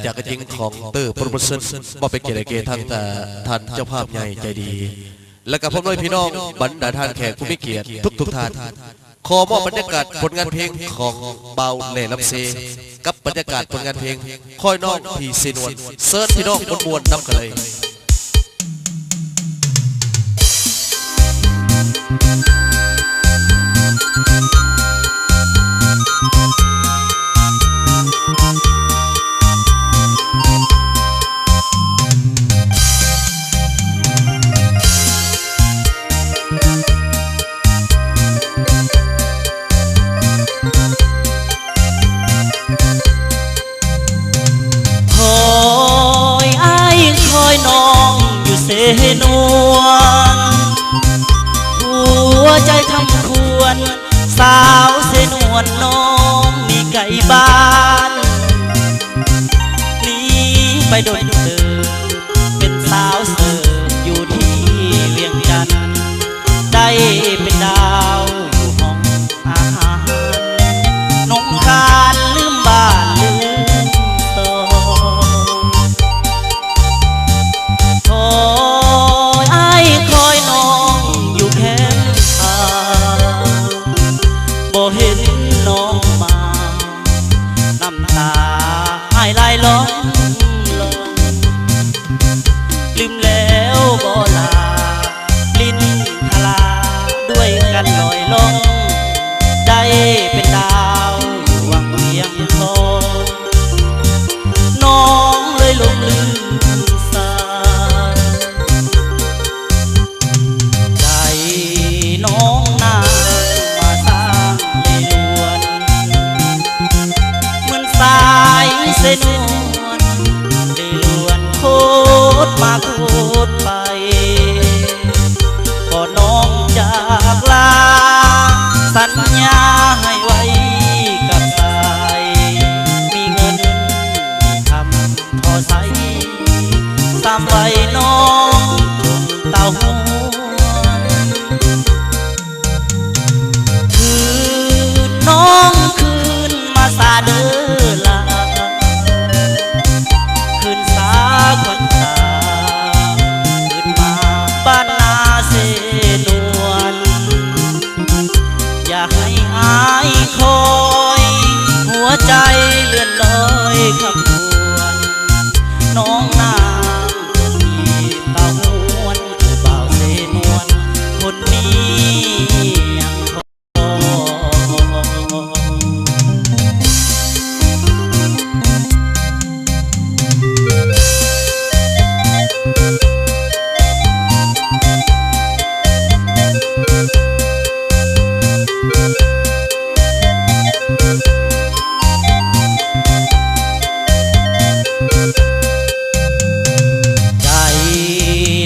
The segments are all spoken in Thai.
จากกระทิงของเตอร์โปรโมชั่นบ่เป็นเกียรติเกทั้งแต่ท่านเจ้าภาพใหญ่ใจดีและกับพ่อแม่พี่น้องบรรดาท่านแขกผู้มีเกียรติทุกท่านขอมอบบรรยากาศผลงานเพลงของเบาเล่ลำเซกับบรรยากาศผลงานเพลงค่อยน้องพี่เซนวนเซิร์ชพี่น้องมวนๆนำกันเลยนวลหัวใจทำควรสาวเสนวนน้องมีไก่บ้านนี้ไปโดยเธอเป็นสาวเสิร์ฟอยู่ที่เวียงจันทร์ได้เป็นดาวอยู่ห้องอาหารน้องการลืมบ้านลืมโตบ่เห็นน้องมาน้ำตาให้ไหลล้องลงลืมแล้วบ่ลาลิ้นทลาด้วยกันลอยลงได้เป็นดาวอยู่วังเวียงทองน้องเลยหลงลืมสาใจน้องนาสายเส้นวนได้ล้วนโคตรมาโคตรไปก็น้องจากลาสัญญาให้ไว้กับสายมีเงินทำพอใช้สามใบน้องเต่าหัวคือน้องคืนมาสาเดินคนตาขึ้นมาบ้านนาเสนวนอย่าให้อายคอยหัวใจเลื่อนลอยคำพวนน้องนางที่เต่าหวนคือเบาเสนวนคนนี้ยังพอ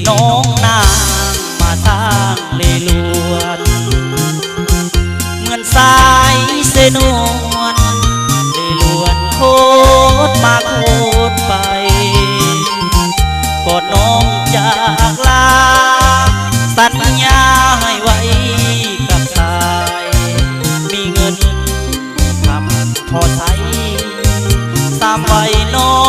น้องนางมาทางเลลวนเหมือนสายเสนวนเลลวนโคตรมาโคตรไปก็น้องจากลาสัญญาให้ไว้กับสายมีเงินทำพอใช้สามใบน้อง